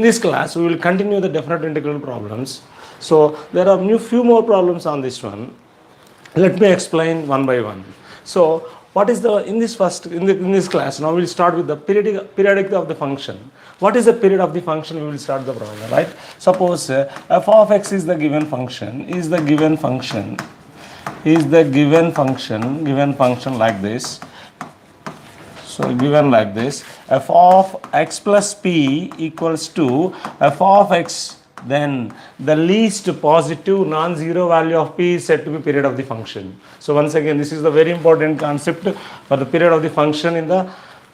this class we will continue the definite integral problems. So there are few more problems on this one. Let me explain one by one. So what is the in this class, now we'll start with the periodic of the function. What is the period of the function? We will start the problem, right? Suppose f of x is the given function, given function like this. So given like this, f of x plus p equals to f of x, then the least positive non-zero value of p is said to be period of the function. So once again, this is the very important concept for the period of the function in the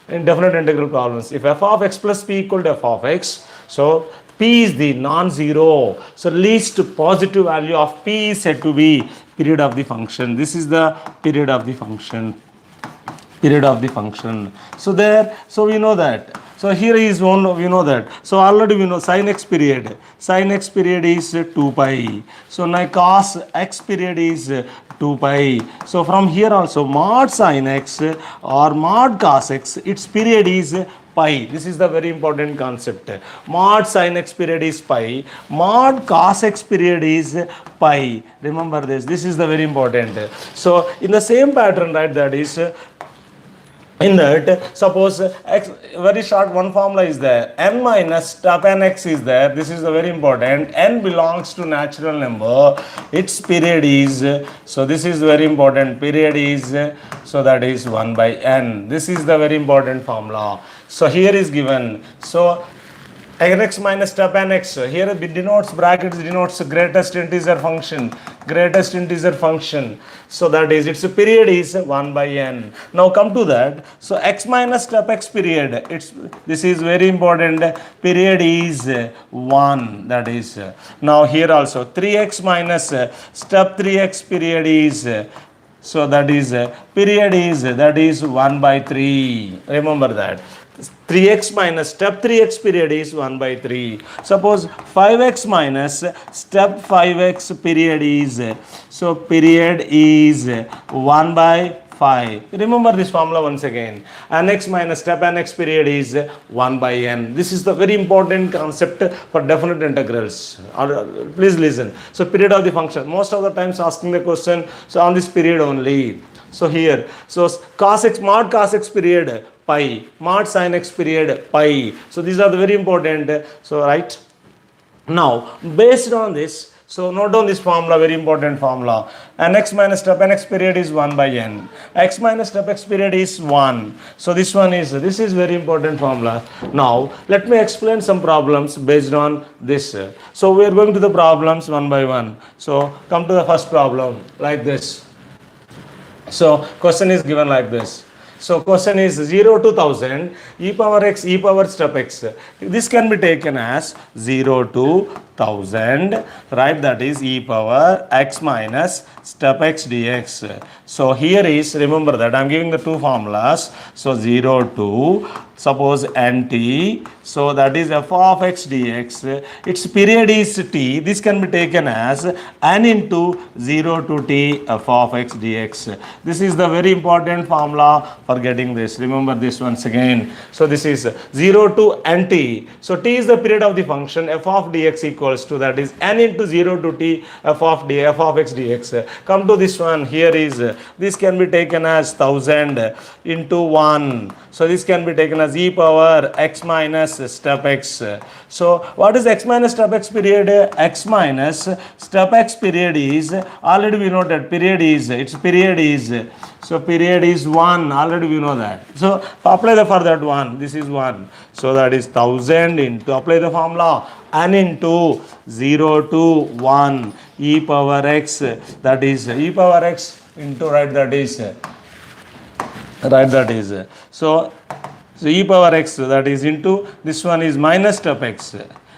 indefinite integral problems. If f of x plus p equal to f of x, so p is the non-zero, so least positive value of p is said to be period of the function. This is the period of the function. So we know that. So here is one, we know that. So already we know sin x period is 2 pi. So now cos x period is 2 pi. So from here also mod sin x or mod cos x, its period is pi. This is the very important concept. Mod sin x period is pi, mod cos x period is pi. Remember this. This is the very important. So in the same pattern, right, that is in that, suppose x, very short one formula is there, n minus top n x is there. This is the very important. N belongs to natural number, its period is, so this is very important, period is, so that is 1 by n. This is the very important formula. So here is given, so nx minus top nx, here it denotes, brackets denotes greatest integer function. So that is, its period is 1 by n. Now come to that. So x minus top x period, this is very important, period is 1, that is. Now here also 3x minus step 3x period is, so that is, period is, that is 1 by 3. Remember that. 3x minus step 3x period is 1 by 3. Suppose 5x minus step 5x period is, so period is 1 by 5. Remember this formula once again. Nx minus step nx period is 1 by n. This is the very important concept for definite integrals. Please listen. So period of the function. Most of the times asking the question, so on this period only. So here, so cos x, mod cos x period pi, mod sin x period pi. So these are the very important. So right now, based on this, so note down this formula, very important formula. Nx minus step nx period is 1 by n. X minus step x period is 1. So this is very important formula. Now let me explain some problems based on this. So we are going to the problems one by one. So come to the first problem like this. So question is given like this. So question is 0 to 1000 e power x e power step x. This can be taken as 0 to 1000, right? That is e power x minus step x dx. So here is, remember that I am giving the two formulas. So 0 to, suppose nt, so that is f of x dx, its period is t. This can be taken as n into 0 to t f of x dx. This is the very important formula for getting this. Remember this once again. So this is 0 to nt. So t is the period of the function, f of dx equals to, that is n into 0 to t f of x dx. Come to this one. Here is, this can be taken as 1000 into 1. So this can be taken as e power x minus step x. So what is x minus step x period? X minus step x period is, already we know that period is, its period is, so period is 1, already we know that. So apply the for that 1, this is 1. So that is 1000 into, apply the formula, n into 0 to 1 e power x, that is e power x into, right, that is, so e power x, that is into, this one is minus step x,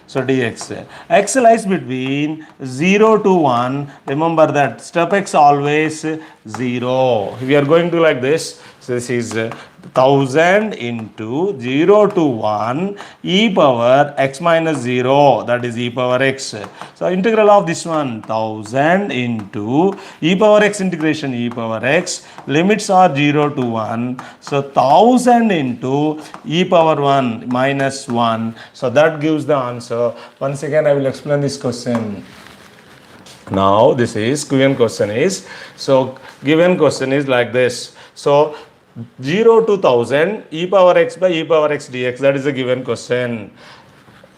so dx. X lies between 0 to 1. Remember that step x always 0. We are going to like this. So this is 1000 into 0 to 1 e power x minus 0, that is e power x. So integral of this one 1000 into e power x integration e power x, limits are 0 to 1. So 1000 into e power 1 minus 1. So that gives the answer. Once again I will explain this question. Now this is given question is, so given question is like this. So 0 to 1000 e power x by e power x dx, that is a given question.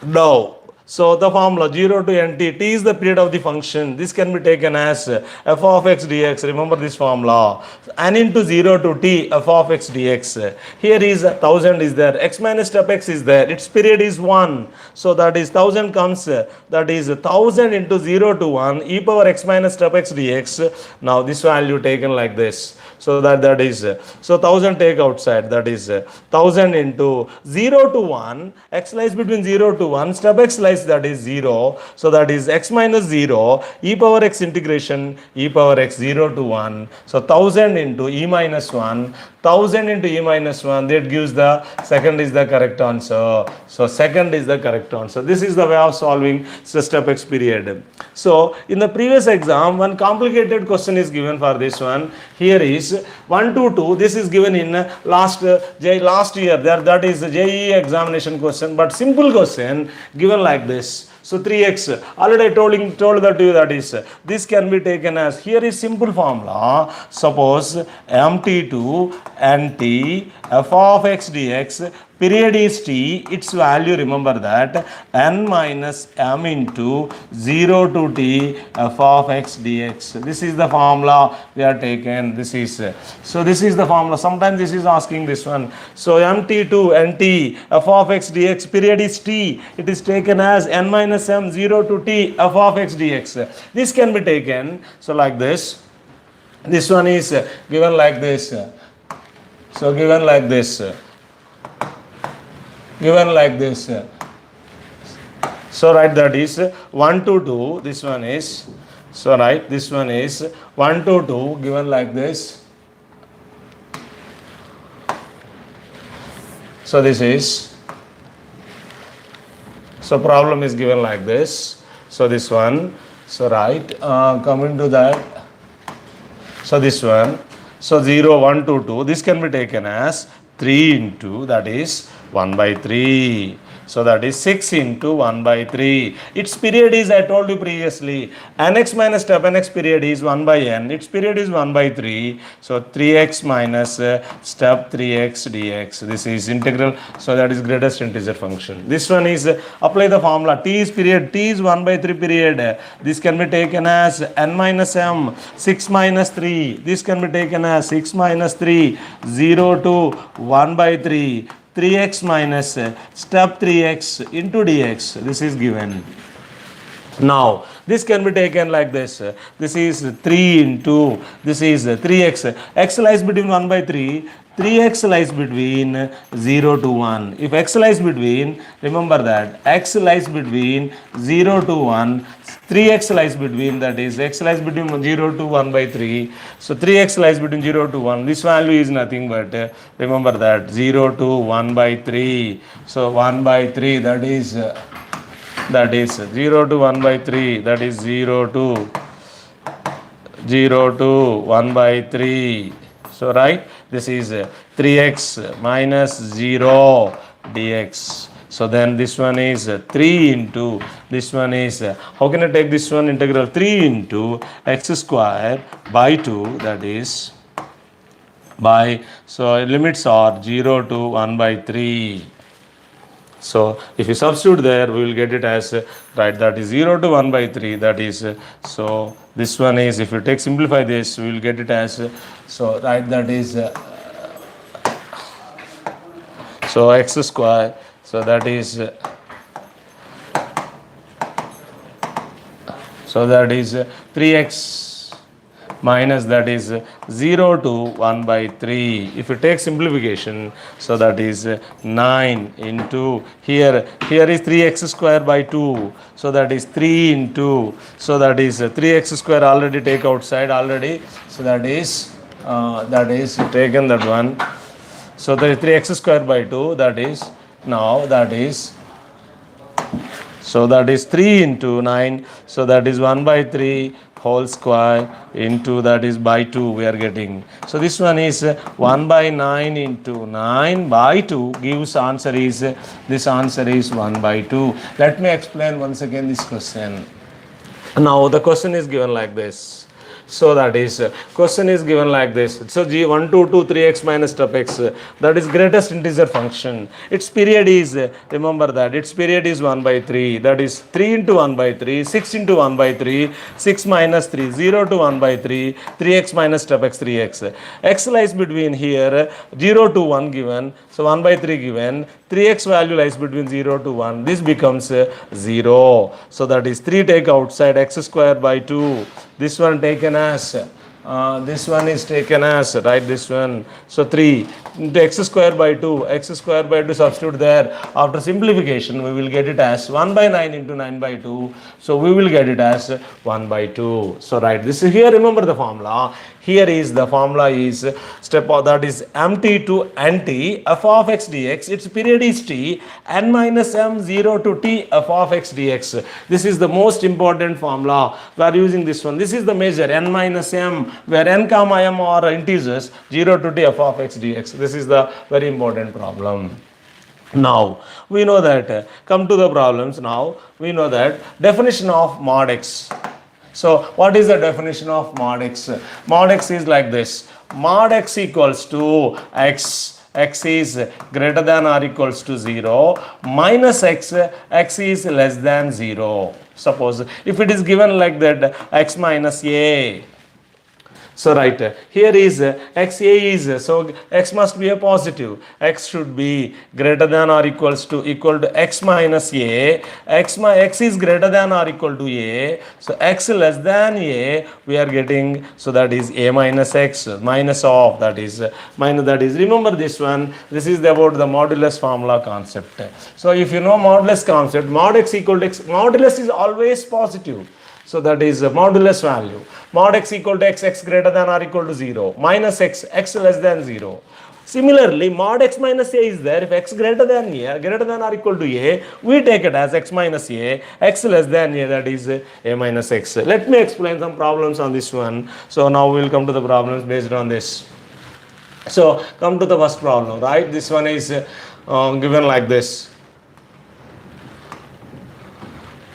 Now, so the formula 0 to nt, t is the period of the function. This can be taken as f of x dx. Remember this formula. N into 0 to t f of x dx. Here is 1000 is there. X minus step x is there. Its period is 1. So that is 1000 comes. That is 1000 into 0 to 1 e power x minus step x dx. Now this value taken like this. So that is, so 1000 take outside, that is 1000 into 0 to 1, x lies between 0 to 1, step x lies, that is 0. So that is x minus 0 e power x integration e power x 0 to 1. So 1000 into e minus 1, 1000 into e minus 1, that gives the second is the correct answer. So second is the correct answer. This is the way of solving step x period. So in the previous exam, one complicated question is given for this one. Here is 1 to 2. This is given in last year. That is JEE examination question, but simple question given like this. So 3x, already I told that to you, that is, this can be taken as, here is simple formula. Suppose mt2 nt f of x dx, period is t, its value, remember that, n minus m into 0 to t f of x dx. This is the formula we are taken. This is, so this is the formula. Sometimes this is asking this one. So mt2 nt f of x dx, period is t, it is taken as n minus m 0 to t f of x dx. This can be taken, so like this. This one is given like this. So given like this. Given like this. So write that is 1 to 2. This one is, so write this one is 1 to 2 given like this. So this is, so problem is given like this. So this one, so right, coming to that. So this one, so 0, 1 to 2, this can be taken as 3 into, that is 1 by 3. So that is 6 into 1 by 3. Its period is, I told you previously, nx minus step nx period is 1 by n. Its period is 1 by 3. So 3x minus step 3x dx. This is integral. So that is greatest integer function. This one is, apply the formula. T is period. T is 1 by 3 period. This can be taken as n minus m, 6 minus 3. This can be taken as 6 minus 3, 0 to 1 by 3. 3x minus step 3x into dx. This is given. Now, this can be taken like this. This is 3 into, this is 3x. X lies between 1 by 3. 3x lies between 0 to 1. If x lies between, remember that, x lies between 0 to 1. 3x lies between, that is, x lies between 0 to 1 by 3. So 3x lies between 0 to 1. This value is nothing but, remember that, 0 to 1 by 3. So 1 by 3, that is 0 to 1 by 3, that is 0 to 1 by 3. So right, this is 3x minus 0 dx. So then this one is 3 into, this one is, how can I take this one? Integral 3 into x square by 2, that is by, so limits are 0 to 1 by 3. So if you substitute there, we will get it as, right, that is 0 to 1 by 3, that is, so this one is, if you take simplify this, we will get it as, so right, that is, so x square, so that is, so that is 3x minus, that is 0 to 1 by 3. If you take simplification, so that is 9 into, here is 3x square by 2. So that is 3 into, so that is 3x square already take outside already. So that is that is taken that one. So there is 3x square by 2, that is now that is, so that is 3 into 9, so that is 1 by 3 whole square into that is by 2 we are getting. So this one is 1 by 9 into 9 by 2 gives answer is, this answer is 1 by 2. Let me explain once again this question. Now the question is given like this. So that is, question is given like this. So g1 2 2 3x minus step x, that is greatest integer function. Its period is, remember that its period is 1 by 3, that is 3 into 1 by 3, 6 into 1 by 3, 6 minus 3, 0 to 1 by 3, 3x minus step x 3x. X lies between here 0 to 1 given, so 1 by 3 given, 3x value lies between 0 to 1, this becomes 0. So that is 3 take outside, x square by 2, this one taken as, this one is taken as, right, this one, so 3 into x square by 2, x square by 2 substitute there, after simplification we will get it as 1 by 9 into 9 by 2, so we will get it as 1 by 2. So right, this is here, remember the formula, here is the formula is step that is mt to nt f of x dx, its period is t, n minus m 0 to t f of x dx. This is the most important formula, we are using this one. This is the measure n minus m, where n comma m are integers, 0 to t f of x dx. This is the very important problem. Now we know that, come to the problems. Now we know that definition of mod x. So what is the definition of mod x? Mod x is like this. Mod x equals to x, x is greater than or equals to 0, minus x, x is less than 0. Suppose if it is given like that, x minus a. So right, here is xa is, so x must be a positive, x should be greater than or equal to x minus a, x is greater than or equal to a, so x less than a we are getting, so that is a minus x minus of, that is minus, that is, remember this one, this is about the modulus formula concept. So if you know modulus concept, mod x equal to x, modulus is always positive. So that is modulus value. Mod x equal to x, x greater than or equal to 0, minus x, x less than 0. Similarly, mod x minus a is there. If x greater than a, greater than or equal to a, we take it as x minus a, x less than a, that is a minus x. Let me explain some problems on this one. So now we will come to the problems based on this. So come to the first problem, right? This one is given like this.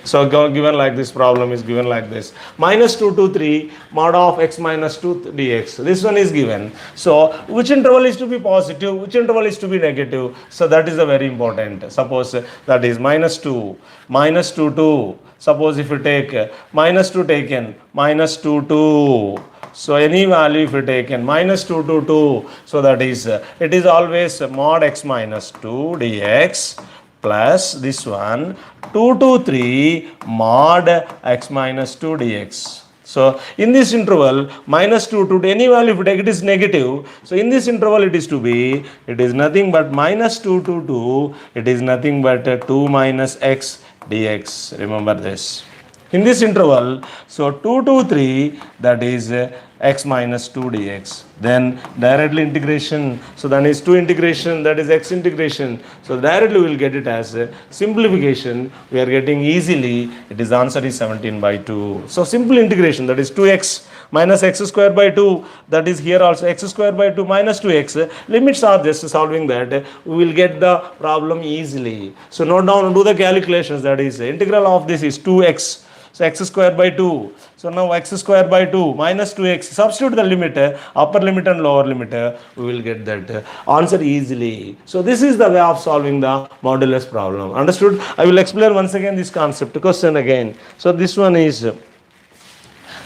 So given like this, problem is given like this. Minus 2 to 3 mod of x minus 2 dx. This one is given. So which interval is to be positive, which interval is to be negative? So that is a very important. Suppose that is minus 2 2. Suppose if you take minus 2 taken, minus 2 2. So any value if you taken minus 2 to 2. So that is, it is always mod x minus 2 dx plus this one 2 to 3 mod x minus 2 dx. So in this interval minus 2 to any value if you take it is negative. So in this interval it is to be, it is nothing but minus 2 to 2, it is nothing but 2 minus x dx. Remember this. In this interval, so 2 to 3, that is x minus 2 dx. Then directly integration, so that is 2 integration, that is x integration. So directly we will get it as simplification. We are getting easily, it is answer is 17 by 2. So simple integration, that is 2x minus x square by 2, that is here also x square by 2 minus 2x. Limits are just solving that, we will get the problem easily. So note down, do the calculations, that is integral of this is 2x. So x square by 2. So now x square by 2 minus 2x. Substitute the limit, upper limit and lower limit. We will get that answer easily. So this is the way of solving the modulus problem. Understood? I will explain once again this concept. Question again. So this one is.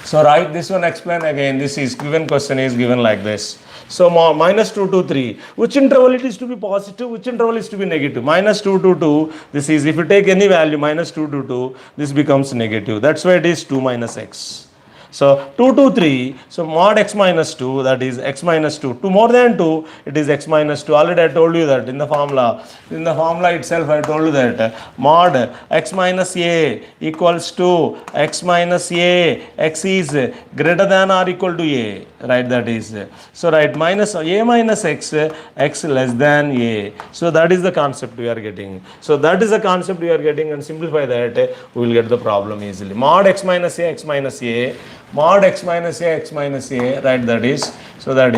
So write this one, explain again. This is given question is given like this. So minus 2 to 3. Which interval it is to be positive? Which interval is to be negative? Minus 2 to 2. This is, if you take any value minus 2 to 2, this becomes negative. That's why it is 2 minus x. So 2 to 3, so mod x minus 2, that is x minus 2. 2 more than 2, it is x minus 2. Already I told you that in the formula. In the formula itself I told you that mod x minus a equals to x minus a, x is greater than or equal to a, right? That is, so right, minus a minus x, x less than a. So that is the concept we are getting. So that is the concept we are getting, and simplify that, we will get the problem easily. Mod x minus a, mod x minus a, right? That is, so that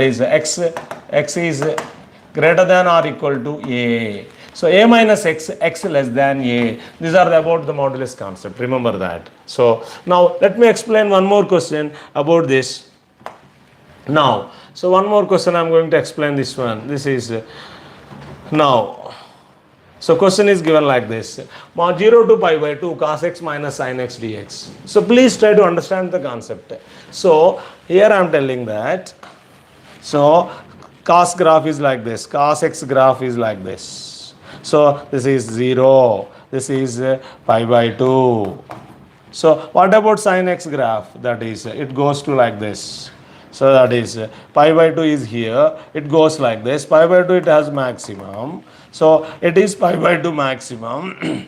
is, x is greater than or equal to a. So a minus x, x less than a. These are about the modulus concept. Remember that. So now let me explain one more question about this. Now, so one more question I am going to explain this one. This is now. So question is given like this. Mod 0 to pi by 2 cos x minus sin x dx. So please try to understand the concept. So here I am telling that. So cos graph is like this. Cos x graph is like this. So this is 0. This is pi by 2. So what about sin x graph? That is, it goes to like this. So that is, pi by 2 is here. It goes like this. Pi by 2 it has maximum. So it is pi by 2 maximum.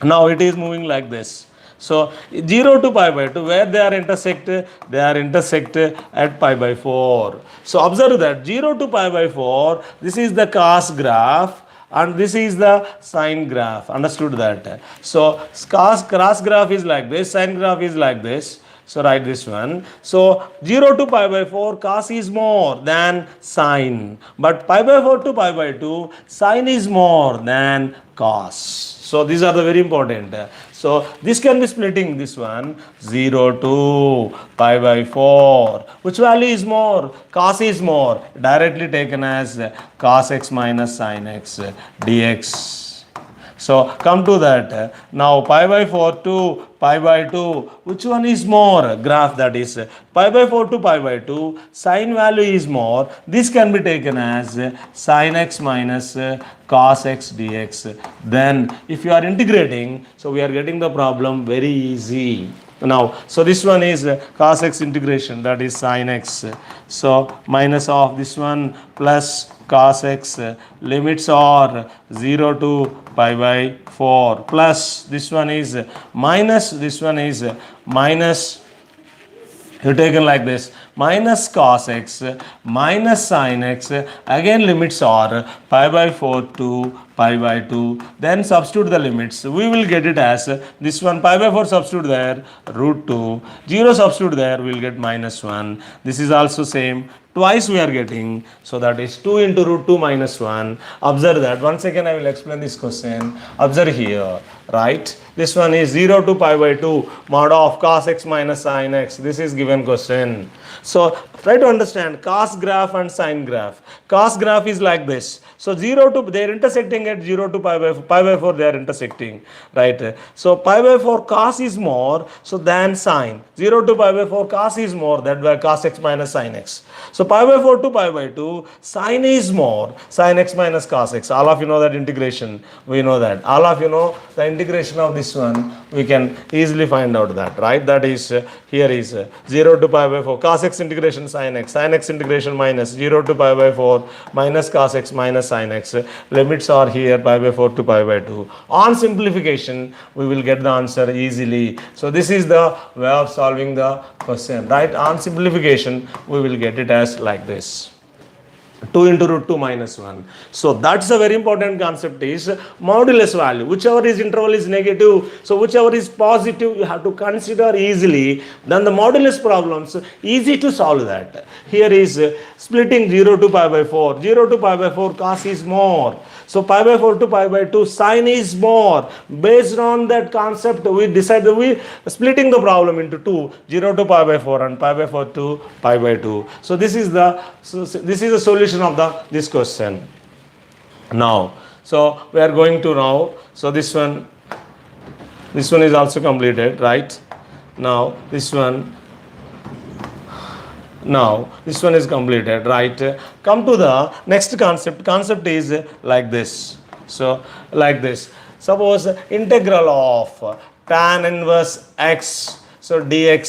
Now it is moving like this. So 0 to pi by 2, where they are intersect? They are intersect at pi by 4. So observe that 0 to pi by 4, this is the cos graph and this is the sine graph. Understood that? So cross graph is like this, sine graph is like this. So write this one. So 0 to pi by 4, cos is more than sine. But pi by 4 to pi by 2, sine is more than cos. So these are the very important. So this can be splitting this one. 0 to pi by 4. Which value is more? Cos is more. Directly taken as cos x minus sin x dx. So come to that. Now pi by 4 to pi by 2, which one is more? Graph, that is pi by 4 to pi by 2, sine value is more. This can be taken as sin x minus cos x dx. Then if you are integrating, so we are getting the problem very easy. Now, so this one is cos x integration, that is sin x. So minus of this one plus cos x, limits are 0 to pi by 4, plus this one is minus, this one is minus, you taken like this, minus cos x minus sin x, again limits are pi by 4 to pi by 2, then substitute the limits, we will get it as this one, pi by 4 substitute there, root 2, 0 substitute there, we will get minus 1, this is also same, twice we are getting, so that is 2 into root 2 minus 1. Observe that. Once again I will explain this question. Observe here, right? This one is 0 to pi by 2 mod of cos x minus sin x. This is given question. So try to understand cos graph and sine graph. Cos graph is like this. So 0 to, they are intersecting at 0 to pi by 4 they are intersecting, right? So pi by 4 cos is more, so than sine. 0 to pi by 4 cos is more, that by cos x minus sin x. So pi by 4 to pi by 2, sine is more, sin x minus cos x. All of you know that integration, we know that. All of you know the integration of this one, we can easily find out that, right? That is, here is 0 to pi by 4, cos x integration sin x integration minus 0 to pi by 4 minus cos x minus sin x. Limits are here pi by 4 to pi by 2. On simplification, we will get the answer easily. So this is the way of solving the question, right? On simplification, we will get it as like this. 2 into root 2 minus 1. So that's a very important concept is modulus value. Whichever is interval is negative, so whichever is positive you have to consider easily. Then the modulus problems, easy to solve that. Here is splitting 0 to pi by 4. 0 to pi by 4 cos is more. So pi by 4 to pi by 2 sine is more. Based on that concept we decided we splitting the problem into 2. 0 to pi by 4 and pi by 4 to pi by 2. So this is the solution of this question. Now, so we are going to now, so this one is also completed, right? Now this one is completed, right? Come to the next concept. Concept is like this. So like this, suppose integral of tan inverse x. so dx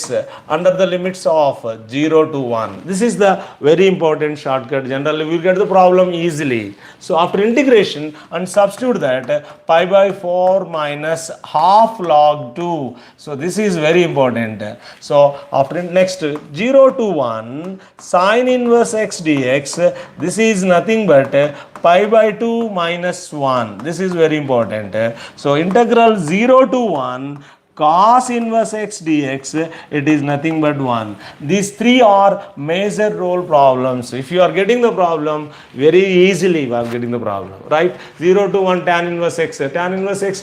under the limits of 0 to 1. This is the very important shortcut. Generally we will get the problem easily. So after integration and substitute that pi by 4 minus half log 2. So this is very important. So after next 0 to 1 sine inverse x dx, this is nothing but pi by 2 minus 1. This is very important. So integral 0 to 1 cos inverse x dx, it is nothing but 1. These three are major role problems. If you are getting the problem very easily, you are getting the problem, right? 0 to 1 tan inverse x,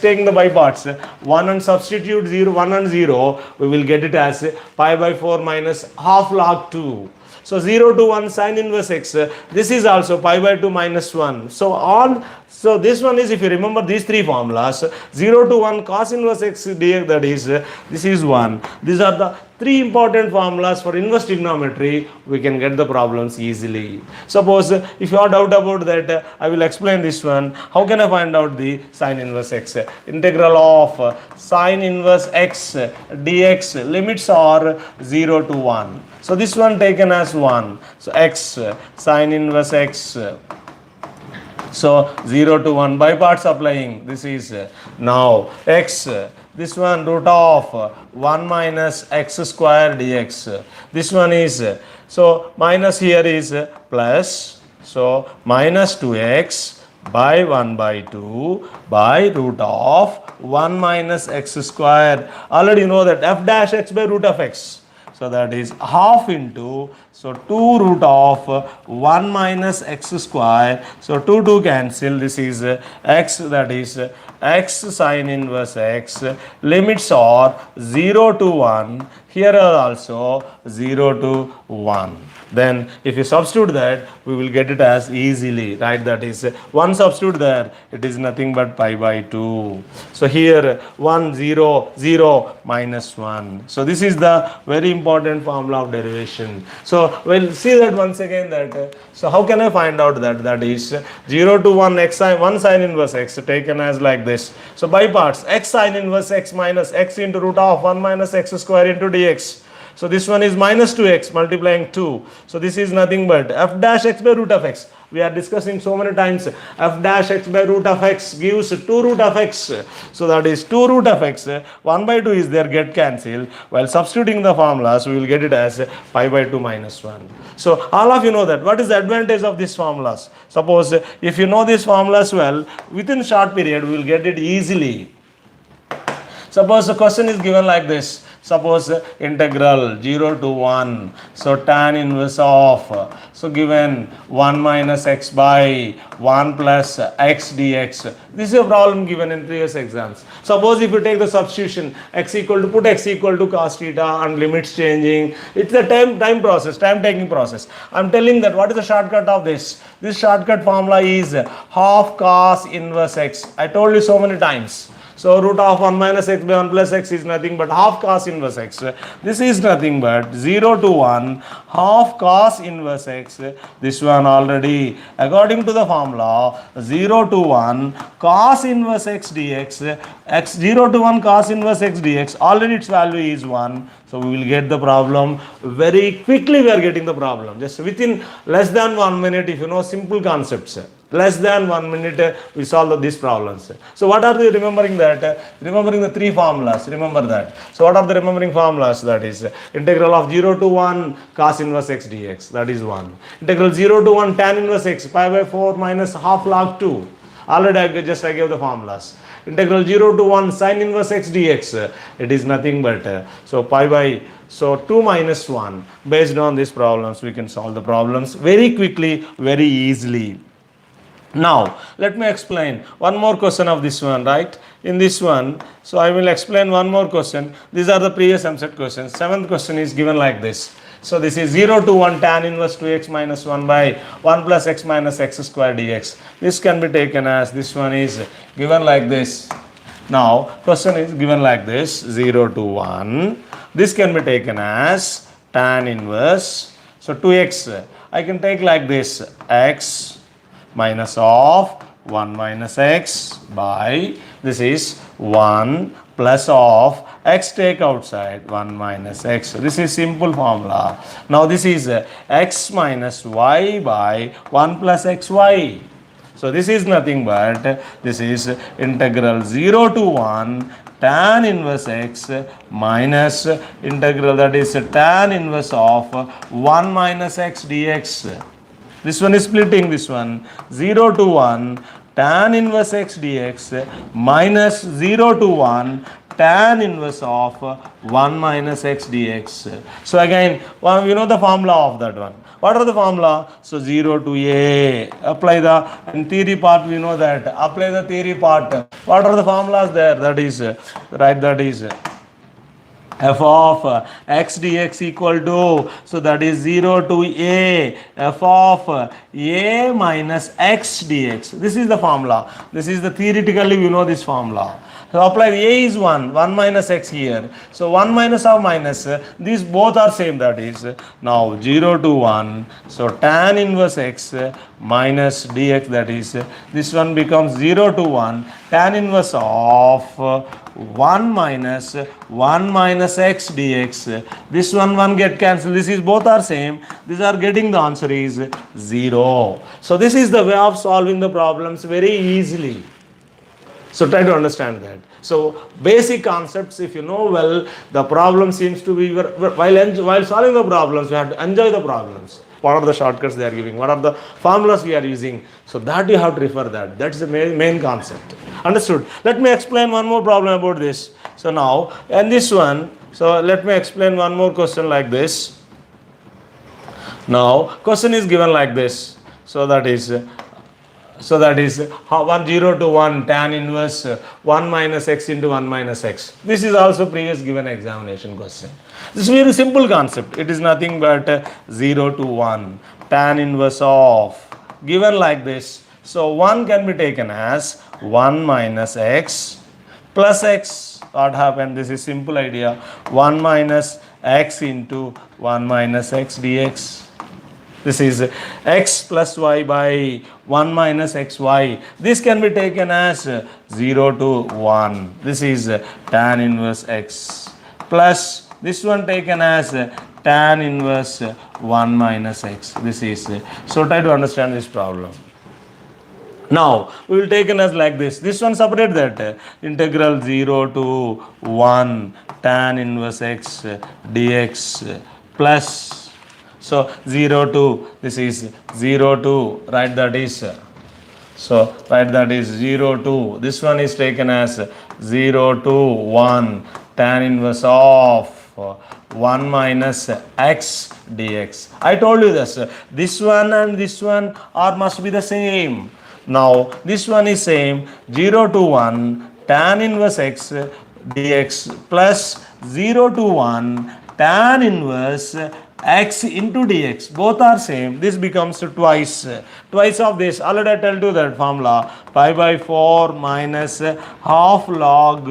taking the by parts, 1 and substitute 0, 1 and 0, we will get it as pi by 4 minus half log 2. So 0 to 1 sine inverse x, this is also pi by 2 minus 1. So this one is, if you remember these three formulas, 0 to 1 cos inverse x dx, that is, this is 1. These are the three important formulas for inverse trigonometry. We can get the problems easily. Suppose if you have doubt about that, I will explain this one. How can I find out the sine inverse x? Integral of sine inverse x dx, limits are 0 to 1. So this one taken as 1. So x sine inverse x. So 0 to 1 by parts applying. This is now x. This one root of 1 minus x square dx. This one is, so minus here is plus. So minus 2x by 1 by 2 by root of 1 minus x square. Already you know that f dash x by root of x. So that is half into, so 2 root of 1 minus x square. So 2 cancel. This is x, that is x sine inverse x. Limits are 0 to 1. Here are also 0 to 1. Then if you substitute that, we will get it as easily, right? That is 1 substitute there, it is nothing but pi by 2. So here 1 0 0 minus 1. So this is the very important formula of derivation. So we'll see that once again, that so how can I find out that? That is 0 to 1 x sine 1 sine inverse x taken as like this. So by parts, x sine inverse x minus x into root of 1 minus x square into dx. So this one is minus 2x multiplying 2. So this is nothing but f dash x by root of x. We are discussing so many times, f dash x by root of x gives 2 root of x. So that is 2 root of x. 1 by 2 is there, get cancelled. While substituting the formulas, we will get it as pi by 2 minus 1. So all of you know that. What is the advantage of these formulas? Suppose if you know these formulas well, within short period, we will get it easily. Suppose the question is given like this. Suppose integral 0 to 1, so tan inverse of, so given 1 minus x by 1 plus x dx. This is a problem given in previous exams. Suppose if you take the substitution, x equal to, put x equal to cos theta and limits changing, it's a time taking process. I'm telling that what is the shortcut of this? This shortcut formula is half cos inverse x. I told you so many times. So root of 1 minus x by 1 plus x is nothing but half cos inverse x. This is nothing but 0 to 1 half cos inverse x. This one already, according to the formula, 0 to 1 cos inverse x dx. X 0 to 1 cos inverse x dx, already its value is 1. So we will get the problem very quickly. We are getting the problem just within less than 1 minute. If you know simple concepts, less than 1 minute we solve these problems. So what are the remembering that? Remembering the three formulas, remember that. So what are the remembering formulas? That is integral of 0 to 1 cos inverse x dx, that is 1. Integral 0 to 1 tan inverse x, pi by 4 minus half log 2. Already I gave the formulas. Integral 0 to 1 sine inverse x dx, it is nothing but so pi by, so 2 minus 1. Based on these problems, we can solve the problems very quickly, very easily. Now let me explain one more question of this one, right? In this one, so I will explain one more question. These are the previous MCET questions. 7th question is given like this. So this is 0 to 1 tan inverse 2x minus 1 by 1 plus x minus x square dx. This can be taken as, this one is given like this. Now question is given like this, 0 to 1. This can be taken as tan inverse, so 2x, I can take like this, x minus of 1 minus x by This is 1 plus of x take outside 1 minus x. This is simple formula. Now this is x minus y by 1 plus xy. So this is nothing but this is integral 0 to 1 tan inverse x minus integral, that is tan inverse of 1 minus x dx. This one is splitting this one, 0 to 1 tan inverse x dx minus 0 to 1 tan inverse of 1 minus x dx. So again, we know the formula of that one. What are the formula? So 0 to a, apply the, in theory part we know that, apply the theory part. What are the formulas there? That is, right, that is f of x dx equal to, so that is 0 to a f of a minus x dx. This is the formula. This is the theoretically we know this formula. So apply, a is 1 minus x here. So 1 minus of minus, these both are same, that is now 0 to 1. So tan inverse x minus dx, that is this one becomes 0 to 1 tan inverse of 1 minus x dx. This one get cancelled. This is both are same. These are getting, the answer is 0. So this is the way of solving the problems very easily. So try to understand that. So basic concepts, if you know well, the problem seems to be, while solving the problems, you have to enjoy the problems. What are the shortcuts they are giving? What are the formulas we are using? So that you have to refer that. That's the main concept. Understood? Let me explain one more problem about this. So now, and this one, so let me explain one more question like this. Now, question is given like this. So that is 1 0 to 1 tan inverse 1 minus x into 1 minus x. This is also previous given examination question. This is very simple concept. It is nothing but 0 to 1 tan inverse of, given like this. So 1 can be taken as 1 minus x plus x. What happened? This is simple idea. 1 minus x into 1 minus x dx. This is x plus y by 1 minus xy. This can be taken as 0 to 1. This is tan inverse x plus this one taken as tan inverse 1 minus x. This is, so try to understand this problem. Now we will take it as like this. This one separate that, integral 0 to 1 tan inverse x dx plus, so 0 to, this is 0 to, right, that is, so right, that is 0 to, this one is taken as 0 to 1 tan inverse of 1 minus x dx. I told you this one and this one are must be the same. Now this one is same, 0 to 1 tan inverse x dx plus 0 to 1 tan inverse x into dx. Both are same. This becomes twice of this. Already I told you that formula, pi by 4 minus half log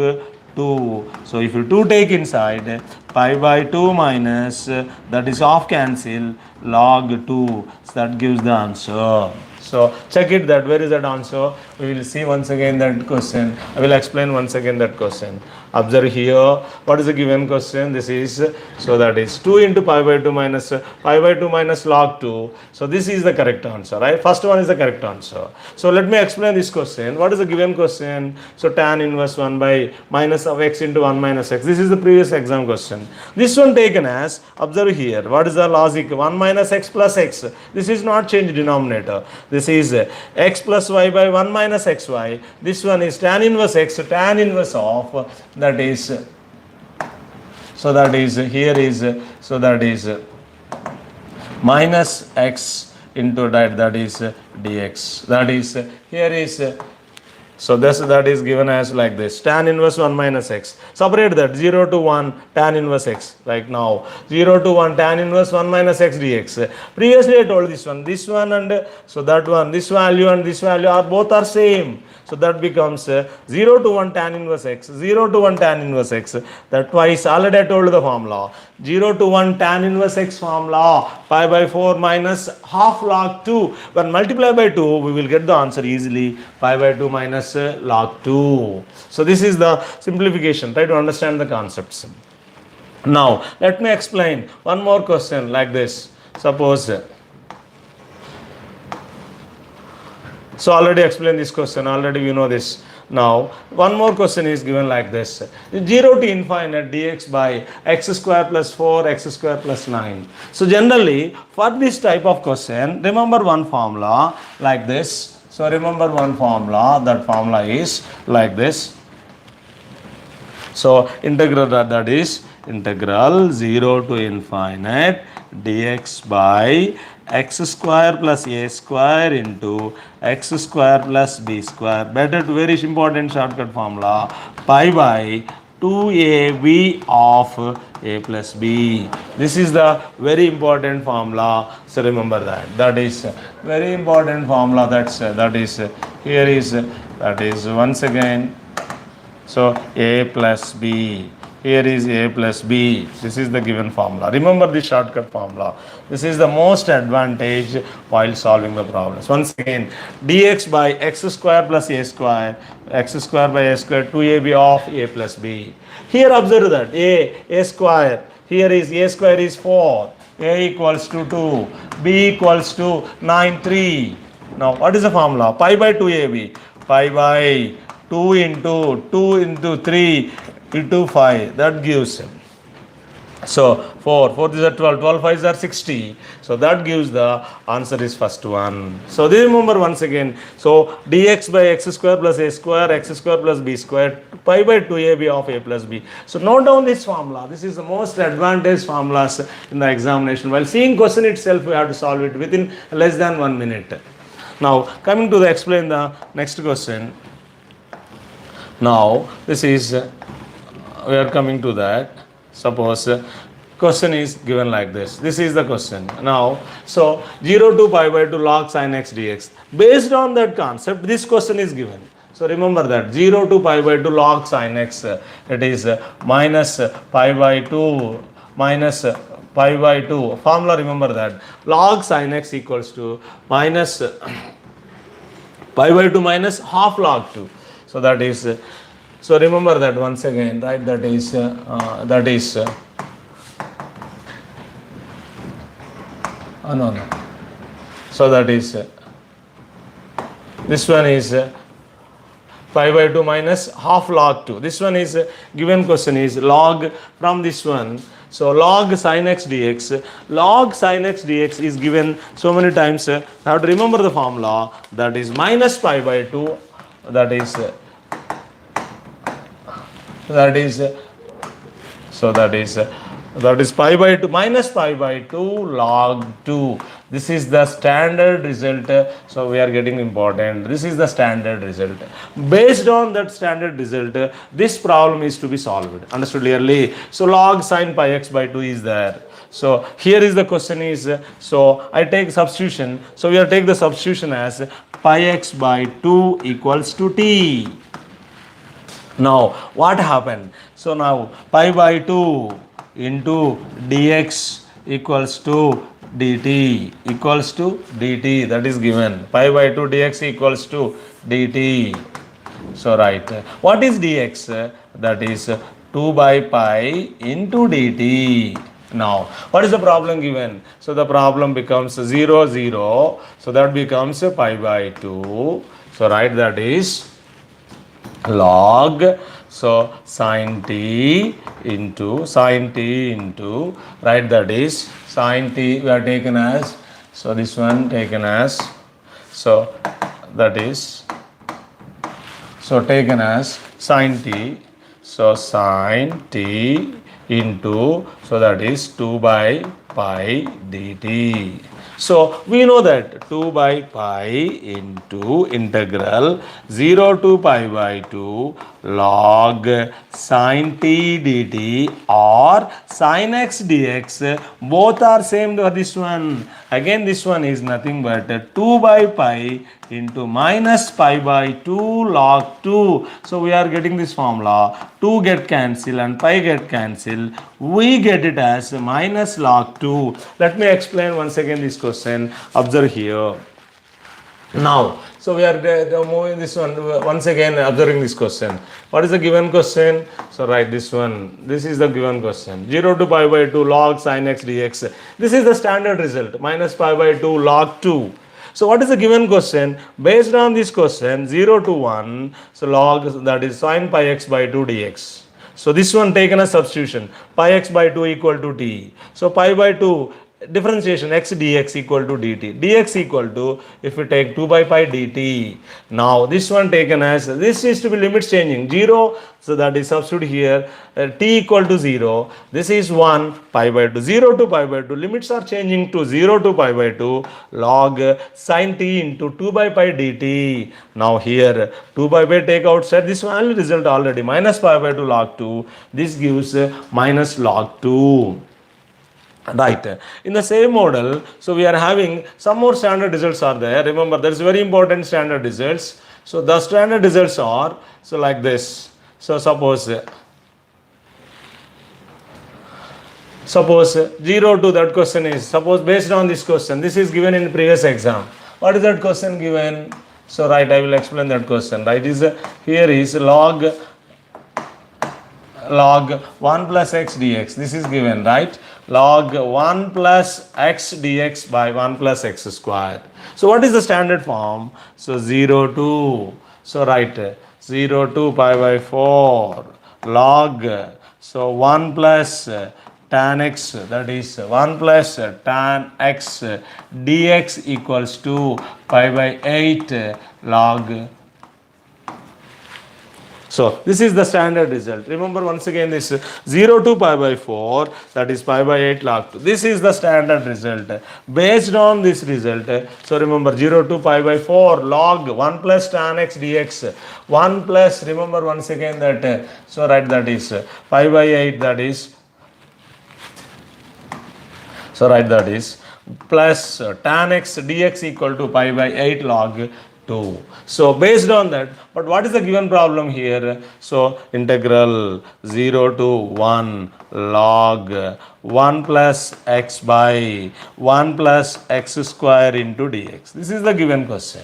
2. So if you 2 take inside, pi by 2 minus, that is half cancel, log 2. So that gives the answer. So check it, that where is that answer? We will see once again that question. I will explain once again that question. Observe here, what is the given question? This is, so that is 2 into pi by 2 minus log 2. So this is the correct answer, right? First one is the correct answer. So let me explain this question. What is the given question? So tan inverse 1 by minus of x into 1 minus x. This is the previous exam question. This one taken as, observe here, what is the logic? 1 minus x plus x. This is not change denominator. This is x plus y by 1 minus xy. This one is tan inverse x, tan inverse of, that is, so that is, here is, so that is minus x into that is dx. That is, here is, so this, that is given as like this, tan inverse 1 minus x. Separate that, 0 to 1 tan inverse x. Like now 0 to 1 tan inverse 1 minus x dx. Previously I told this one and so that one, this value and this value are both are same. So that becomes 0 to 1 tan inverse x, 0 to 1 tan inverse x. That twice, already I told the formula. 0 to 1 tan inverse x formula, pi by 4 minus half log 2. When multiply by 2, we will get the answer easily, pi by 2 minus log 2. So this is the simplification. Try to understand the concepts. Now, let me explain one more question like this. Suppose, so already explained this question, already we know this. Now, one more question is given like this. 0 to infinite dx by x square plus 4, x square plus 9. So, generally, for this type of question, remember one formula like this. So, remember one formula, that formula is like this. So, integral that is integral 0 to infinite dx by x square plus a square into x square plus b square. Better to very important shortcut formula, pi by 2ab of a plus b. This is the very important formula. So remember that. That is very important formula. That is here is that is once again. So a plus b. Here is a plus b. This is the given formula. Remember the shortcut formula. This is the most advantage while solving the problems. Once again, dx by x square plus a square, x square by a square, 2ab of a plus b. Here observe that a square. Here is a square is 4. A equals to 2. B equals to 9, 3. Now what is the formula? Pi by 2ab. Pi by 2 into 3 into 5, that gives, so 4 is 12, 5s are 60, so that gives the answer is first one. So this remember once again, so dx by x square plus a square, x square plus b square, pi by 2ab of a plus b. So note down this formula. This is the most advantage formulas in the examination. While seeing question itself, we have to solve it within less than 1 minute. Now coming to the explain the next question. Now this is we are coming to that. Suppose question is given like this. This is the question. Now, so 0 to pi by 2 log sin x dx. Based on that concept, this question is given. So remember that 0 to pi by 2 log sin x, it is minus pi by 2 minus pi by 2. Formula remember that. Log sin x equals to minus pi by 2 minus half log 2. So that is, so remember that once again, right? That is no. So that is this one is pi by 2 minus half log 2. This one is given question is log from this one. So log sin x dx. Log sin x dx is given so many times. I have to remember the formula. That is minus pi by 2. That is pi by 2 minus pi by 2 log 2. This is the standard result. So we are getting important. This is the standard result. Based on that standard result, this problem is to be solved. Understood clearly? So log sin pi x by 2 is there. So here is the question is, so I take substitution. So we are take the substitution as pi x by 2 equals to t. Now what happened? So now pi by 2 into dx equals to dt that is given. Pi by 2 dx equals to dt. So right, what is dx? That is 2 by pi into dt. Now what is the problem given? So the problem becomes 0, 0. So that becomes pi by 2. So right, that is log, so sin t into right, that is sin t we are taken as, so this one taken as, so that is, so taken as sin t, so sin t into, so that is 2 by pi dt. So we know that 2 by pi into integral 0 to pi by 2 log sin t dt or sin x dx, both are same to this one. Again this one is nothing but 2 by pi into minus pi by 2 log 2. So we are getting this formula. 2 get cancelled and pi get cancelled. We get it as minus log 2. Let me explain once again this question. Observe here. Now, so we are moving this one once again, observing this question. What is the given question? So write this one. This is the given question. 0 to pi by 2 log sin x dx. This is the standard result. Minus pi by 2 log 2. So what is the given question? Based on this question, 0 to 1, so log, that is sin pi x by 2 dx. So this one taken as substitution. Pi x by 2 equal to t. So pi by 2 differentiation x dx equal to dt. Dx equal to, if we take 2 by pi dt. Now this one taken as, this is to be limits changing. 0, so that is substitute here. T equal to 0. This is 1 pi by 2. 0 to pi by 2. Limits are changing to 0 to pi by 2 log sin t into 2 by pi dt. Now here 2 by pi take outside. This one result already minus pi by 2 log 2. This gives minus log 2. Right. In the same model, so we are having some more standard results are there. Remember, there is very important standard results. So the standard results are, so like this. So suppose 0 to that question is, suppose based on this question, this is given in previous exam. What is that question given? So right, I will explain that question. Right, is here is log 1 plus x dx. This is given, right? Log 1 plus x dx by 1 plus x square. So what is the standard form? So 0 to, so write 0 to pi by 4 log, so 1 plus tan x, that is 1 plus tan x dx equals to pi by 8 log. So this is the standard result. Remember once again this 0 to pi by 4, that is pi by 8 log 2. This is the standard result. Based on this result, so remember 0 to pi by 4 log 1 plus tan x dx. 1 plus, remember once again that, so write that is pi by 8, that is, so write that is plus tan x dx equal to pi by 8 log 2. So based on that, but what is the given problem here? So integral 0 to 1 log 1 plus x by 1 plus x square into dx. This is the given question.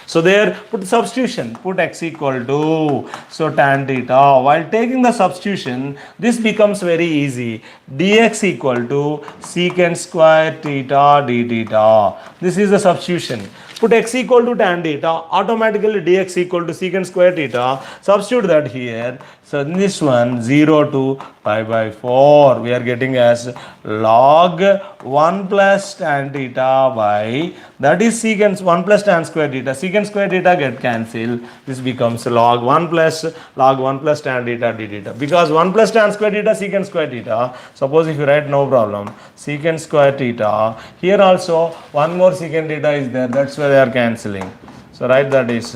So there put substitution, put x equal to, so tan theta. While taking the substitution, this becomes very easy. Dx equal to secant square theta d theta. This is the substitution. Put x equal to tan theta, automatically dx equal to secant square theta. Substitute that here. So in this one 0 to pi by 4, we are getting as log 1 plus tan theta by, that is secant 1 plus tan square theta. Secant square theta get cancelled. This becomes log 1 plus tan theta d theta. Because 1 plus tan square theta, secant square theta. Suppose if you write, no problem, secant square theta. Here also one more secant theta is there. That's why they are cancelling. So write that is,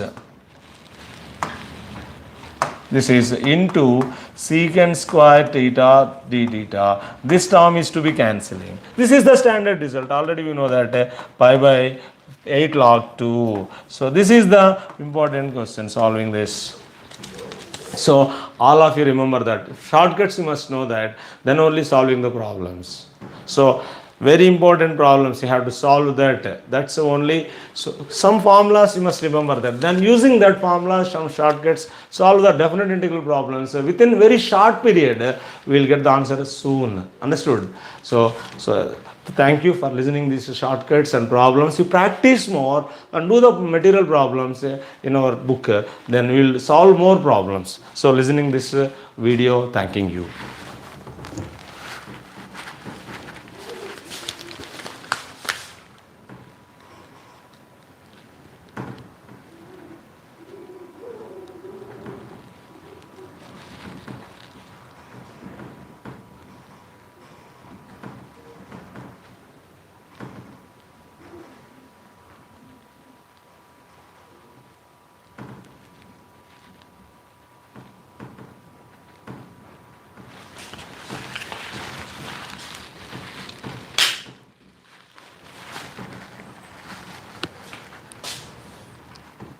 this is into secant square theta d theta. This term is to be cancelling. This is the standard result. Already we know that pi by 8 log 2. So this is the important question, solving this. So all of you remember that. Shortcuts you must know that. Then only solving the problems. So very important problems you have to solve that. That's only, so some formulas you must remember that. Then using that formula, some shortcuts, solve the definite integral problems. Within very short period, we will get the answer soon. Understood? So thank you for listening these shortcuts and problems. You practice more and do the material problems in our book. Then we will solve more problems. So listening this video, thanking you.